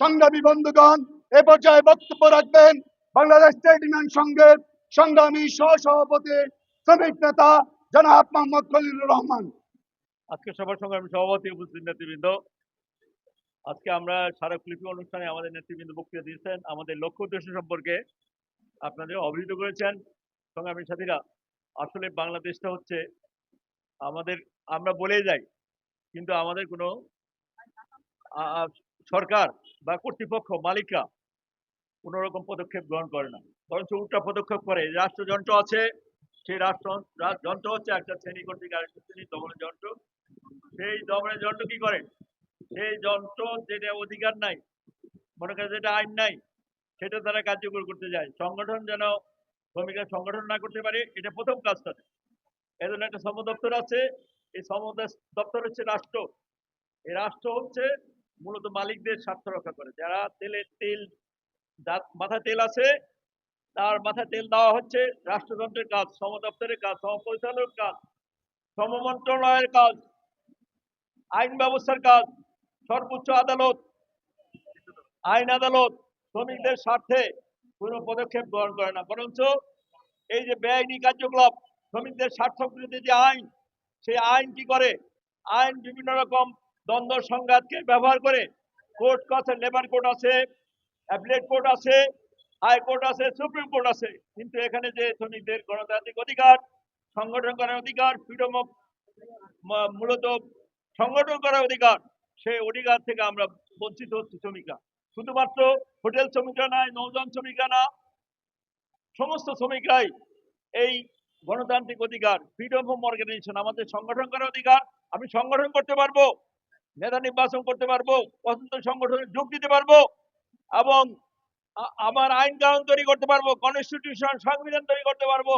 সংগ্রামী বন্ধুগণ, এ পর্যায়ে বক্তব্য রাখবেন বাংলাদেশ ট্রেড ইউনিয়ন সংঘের সংগ্রামী সহসভাপতি শ্রমিক নেতা জনাব মোহাম্মদ খলিলুর রহমান। আজকে সবার সংগ্রামী সভাপতি, উপস্থিত নেতৃবৃন্দ, আজকে আমরা স্মারকলিপি অনুষ্ঠানে আমাদের নেতৃবৃন্দ বক্তৃতা দিয়েছেন, আমাদের লক্ষ্য উদ্দেশ্য সম্পর্কে আপনাদের অবহিত করেছেন। সংগ্রামী সাথীরা, আসলে বাংলাদেশটা হচ্ছে আমাদের, আমরা বলেই যাই, কিন্তু আমাদের কোনো সরকার বা কর্তৃপক্ষ মালিকরা কোনো রকম পদক্ষেপ গ্রহণ করে না, বরঞ্চ উল্টা পদক্ষেপ করে। রাষ্ট্রযন্ত্র আছে, সেই যন্ত্র হচ্ছে একটা শ্রেণী কর্তৃক আরেকটা শ্রেণী দমনের যন্ত্র। সেই দমনের যন্ত্র কি করে? সেই যন্ত্র যেটা অধিকার নাই, মনে করে যেটা আইন নাই, সেটা তারা কার্যকর করতে যায়। সংগঠন যেন শ্রমিকরা সংগঠন না করতে পারে, এটা প্রথম কাজ তাদের। এই জন্য একটা শ্রম দপ্তর আছে, এই শ্রম দপ্তর হচ্ছে রাষ্ট্র। এই রাষ্ট্র হচ্ছে মূলত মালিকদের স্বার্থ রক্ষা করে। যারা তেল মাথায় তেল আছে, তার মাথায় তেল দেওয়া হচ্ছে রাষ্ট্রযন্ত্রের কাজ, শ্রম দপ্তরের কাজ, শ্রম পরিচালকের কাজ, শ্রম মন্ত্রণালয়ের কাজ, আইন ব্যবস্থার কাজ, সর্বোচ্চ আদালত, আইন আদালত শ্রমিকদের স্বার্থে কোনো পদক্ষেপ গ্রহণ করে না, বরঞ্চ এই যে বেআইনি কার্যকলাপ, শ্রমিকদের স্বার্থ বিরোধী যে আইন, সেই আইন কি করে? আইন বিভিন্ন রকম দ্বন্দ্ব সংঘাতকে ব্যবহার করে কোর্ট আছে, লেবার কোর্ট আছে, অ্যাপিলেট কোর্ট আছে, হাইকোর্ট আছে, সুপ্রিম কোর্ট আছে, কিন্তু এখানে যে শ্রমিকদের গণতান্ত্রিক অধিকার, সংগঠন করার অধিকার, ফ্রিডম অফ, মূলত সংগঠন করার অধিকার, সেই অধিকার থেকে আমরা বঞ্চিত হচ্ছি শ্রমিকরা। শুধুমাত্র হোটেল শ্রমিকরা নয়, নৌযান শ্রমিকরা না, সমস্ত শ্রমিকরাই এই গণতান্ত্রিক অধিকার, ফ্রিডম অফ অর্গানাইজেশন, আমাদের সংগঠন করার অধিকার। আমি সংগঠন করতে পারবো, নেতা নির্বাচন করতে পারবো, পছন্দ সংগঠনে যোগ দিতে পারবো, এবং আমার আইন কানুন তৈরি করতে পারবো, কনস্টিটিউশন, সংবিধান তৈরি করতে পারবো।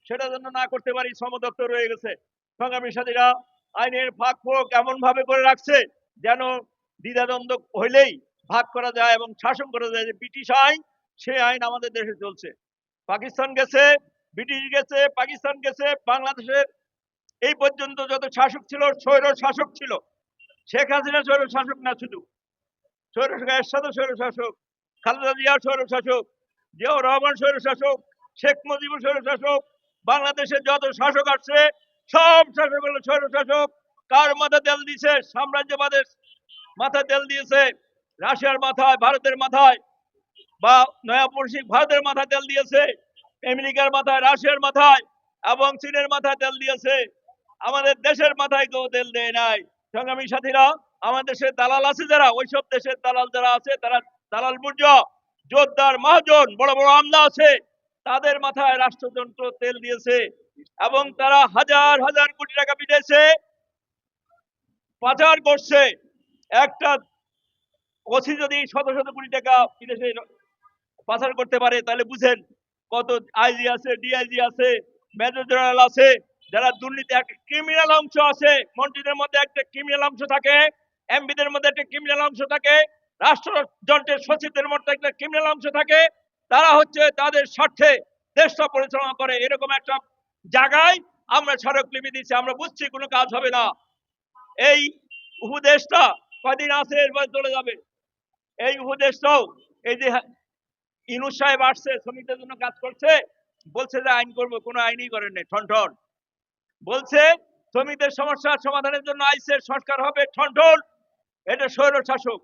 সেটা যেন না করতে পারি, শ্রম দপ্তর রয়ে গেছে। সংগ্রামী সাথীরা, আইনের ফাঁক ফোক এমন ভাবে করে রাখছে যেন দ্বিধাদ্বন্দ্ব হইলেই ভাগ করা যায় এবং শাসন করা যায়। যে ব্রিটিশ আইন, সেই আইন আমাদের দেশে চলছে। পাকিস্তান গেছে, ব্রিটিশ গেছে, পাকিস্তান গেছে, বাংলাদেশের এই পর্যন্ত যত শাসক ছিল, স্বৈর শাসক ছিল। শেখ হাসিনা স্বৈর শাসক না, শুধু স্বৈর এরশাদও স্বৈর শাসক, খালেদা জিয়া স্বৈর শাসক, জিয়াউর রহমান স্বৈর শাসক, শেখ মুজিবুর স্বৈর শাসক। বাংলাদেশে যত শাসক আসছে, সব শাসক হলো স্বৈর শাসক। কার মাথায় তেল দিয়েছে? সাম্রাজ্যবাদের মাথায় তেল দিয়েছে, রাশিয়ার মাথায়, ভারতের মাথায়, বা নয়াপন্থী ভারতের মাথায় তেল দিয়েছে, আমেরিকার মাথায়, রাশিয়ার মাথায় এবং চীনের মাথায় তেল দিয়েছে। আমাদের দেশের মাথায় কেউ তেল দেয় নাই। সংগ্রামী সাথীরা, আমাদের দেশের দালাল আছে যারা, ওইসব দেশের দালাল যারা আছে, তারা দালাল বুর্জোয়া, জোরদার মহাজন, বড় বড় আমলা আছে, তাদের মাথায় রাষ্ট্রযন্ত্র তেল দিয়েছে এবং তারা হাজার হাজার কোটি টাকা বিদেশে পাচার করছে। একটা ওসি যদি শত শত কোটি টাকা বিদেশে পাচার করতে পারে, তাহলে বুঝেন কত আইজি আছে, ডিআইজি আছে, মেজর জেনারেল আছে, যারা দুর্নীতি, একটা ক্রিমিনাল অংশ আছে, মন্ত্রীদের মধ্যে একটা ক্রিমিনাল অংশ থাকে, এমপিদের মধ্যে একটা ক্রিমিনাল অংশ থাকে, রাষ্ট্রযন্ত্রের সচিবদের মধ্যে একটা ক্রিমিনাল অংশ থাকে। তারা হচ্ছে তাদের স্বার্থে দেশটা পরিচালনা করে। এরকম একটা জায়গায় আমরা স্মারকলিপি দিচ্ছি। আমরা বুঝছি কোনো কাজ হবে না, এই উপদেশটা কয়দিন আছে, এরপর চলে যাবে। এই উপদেশটাও, এই যে ইউনূস সাহেব আসছে, শ্রমিকদের জন্য কাজ করছে, বলছে যে আইন করবো, কোনো আইনই করেন নাই, ঠন বলছে শ্রমিকদের সমস্যার সমাধানের জন্য আইসের সরকার হবে, ঠন। এটা স্বৈর শাসক,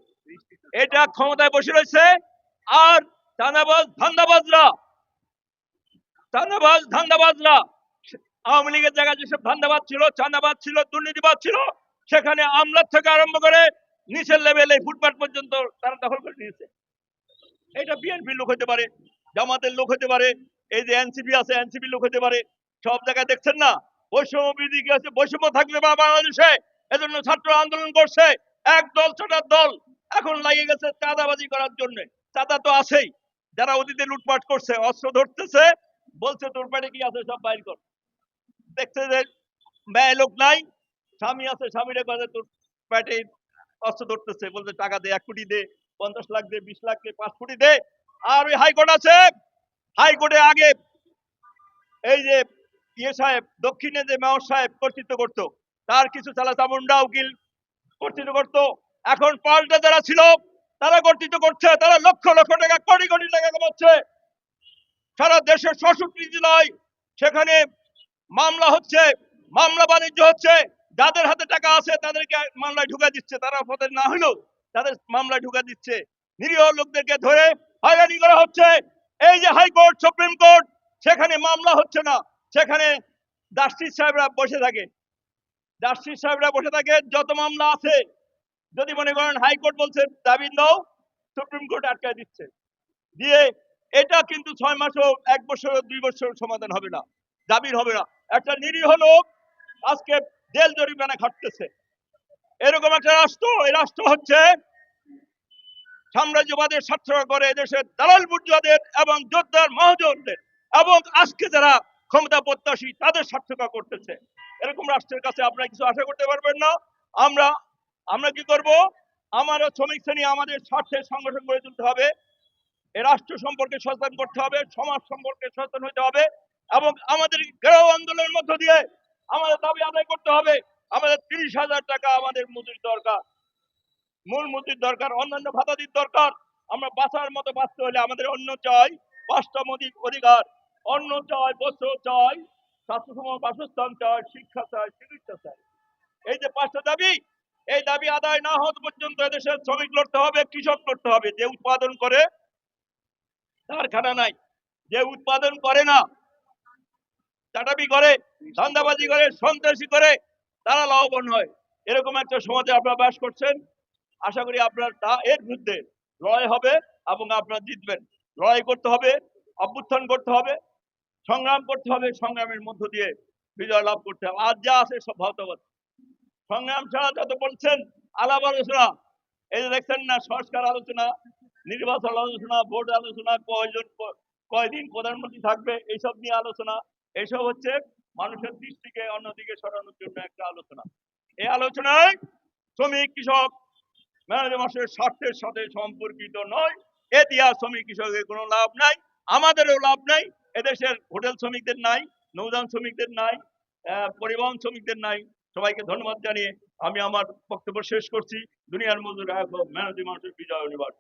এটা ক্ষমতায় বসে রয়েছে। আর ধান্দাবাজরা আওয়ামী লীগের জায়গায় যেসব ধান্দাবাজ ছিল, চাঁদাবাজ ছিল, দুর্নীতিবাজ ছিল, সেখানে আমলার থেকে আরম্ভ করে নিচের লেভেলে ফুটপাত পর্যন্ত তারা দখল করে নিয়েছে। এটা বিএনপির লোক হতে পারে, জামাতের লোক হতে পারে, এই যে এনসিপি আছে, এনসিপির লোক হতে পারে। সব জায়গায় দেখছেন না বৈষম্য বৃদ্ধি কি আছে? বৈষম্য থাকবে বা বাংলাদেশে, এজন্য ছাত্র আন্দোলন করছে। এক দল ছোটার দল এখন লাগিয়ে গেছে চাঁদাবাজি করার জন্য। চাঁদা তো আছেই, যারা অতীতে লুটপাট করছে, অস্ত্র ধরতেছে, বলছে তোর পেটে কি আছে সব বাইর কর। দেখছে যে মেয়ে লোক নাই, স্বামী আছে, স্বামীরা কাছে তোর পেটে অস্ত্র ধরতেছে, বলছে টাকা দে, 1 কোটি দে, 50 লাখ দে, 20 লাখ দে, 5 কোটি দে। আর ওই হাইকোর্ট আছে, হাইকোর্টে আগে এই যে ইয়ে সাহেব, দক্ষিণে যে মেয়র সাহেব কর্তৃত্ব করতো, তার কিছু চালা চামুন্ডা উকিল কর্তৃত্ব করতো। এখন পাল্টা যারা ছিল, তারা কর্তৃত্ব করছে, তারা লক্ষ লক্ষ টাকা কোটি কোটি টাকা কামাচ্ছে। সারা দেশের ৬৬ জেলায় সেখানে মামলা হচ্ছে, মামলা বাণিজ্য হচ্ছে। যাদের হাতে টাকা আছে তাদেরকে মামলায় ঢুকা দিচ্ছে, তারা অপরাধ না হলেও তাদের মামলায় ঢুকা দিচ্ছে। নিরীহ লোকদেরকে ধরে হয়রানি করা হচ্ছে। এই যে হাইকোর্ট, সুপ্রিম কোর্ট, সেখানে মামলা হচ্ছে না, সেখানে জাস্টিস সাহেবরা বসে থাকে। জাস্টিস সাহেবরা বসে থাকে, যত মামলা আছে যদি মনে করেন হাইকোর্ট বলছে দাবি দাও, সুপ্রিম কোর্ট আটকায় দিচ্ছে, দিয়ে এটা কিন্তু ৬ মাসও ১ বছর ২ বছর সমাধান হবে না, দাবির হবে না। একটা নিরীহ লোক আজকে জেল জরিমানা খাটতেছে। এরকম একটা রাষ্ট্র, এই রাষ্ট্র হচ্ছে সাম্রাজ্যবাদের স্বার্থ করে দেশের দালাল বুর্জুয়াদের এবং যোদ্ধার মহাজনদের এবং আজকে যারা ক্ষমতা প্রত্যাশী তাদের স্বার্থকা করতেছে। এরকম রাষ্ট্রের কাছে আপনারা কিছু আশা করতে পারবেন না। আমরা আমরা কি করব? আমারও শ্রমিক শ্রেণী আমাদের স্বার্থের সংগঠন গড়ে তুলতে হবে। এই রাষ্ট্র সম্পর্কে সচেতন করতে হবে, সমাজ সম্পর্কে সচেতন হতে হবে এবং আমাদের গেরো আন্দোলনের মধ্য দিয়ে আমাদের দাবি আদায় করতে হবে। আমাদের ৩০,০০০ টাকা আমাদের মজুরি দরকার, মূল মজুরির দরকার, অন্যান্য ভাতাদির দরকার। আমরা বাঁচার মতো বাঁচতে হলে আমাদের অন্য চাই ৫টা মৌলিক অধিকার, অন্ন চাই, বস্ত্র চাই, স্বাস্থ্যসম বাসস্থান চাই, শিক্ষা চাই, চিকিৎসা চাই। এই যে ৫টা দাবি, এই দাবি আদায় না হওয়া পর্যন্ত এদেশের শ্রমিক লড়তে হবে, কৃষক লড়তে হবে। যে উৎপাদন করে কারখানা নাই, যে উৎপাদন করে না, চাটাবি করে, ধান্দাবাজি করে, সন্ত্রাসী করে, তারা লাভবান হয়। এরকম একটা সমাজে আপনারা বাস করছেন। আশা করি আপনার এর বিরুদ্ধে লড়াই হবে এবং আপনারা জিতবেন। লড়াই করতে হবে, অভ্যুত্থান করতে হবে, সংগ্রাম করতে হবে, সংগ্রামের মধ্য দিয়ে বিজয় লাভ করতে হবে। আজ যা আছে সব ভৌতবাদ। সংগ্রাম ছাড়া যত বলছেন আলাপ আলোচনা, এই যে দেখছেন না, সংস্কার আলোচনা, নির্বাচন আলোচনা, ভোট আলোচনা, কয়দিন প্রধানমন্ত্রী থাকবে, এইসব নিয়ে আলোচনা, এইসব হচ্ছে মানুষের দৃষ্টিকে অন্যদিকে সরানোর জন্য একটা আলোচনা। এই আলোচনায় শ্রমিক কৃষক মেহনতি মানুষের স্বার্থের সাথে সম্পর্কিত নয়। এ দিয়া শ্রমিক কৃষকের কোনো লাভ নাই, আমাদেরও লাভ নাই, এদেশের হোটেল শ্রমিকদের নাই, নৌযান শ্রমিকদের নাই, পরিবহন শ্রমিকদের নাই। সবাইকে ধন্যবাদ জানিয়ে আমি আমার বক্তব্য শেষ করছি। দুনিয়ার মজুর মেহনতি মানুষের বিজয় অনিবার্য।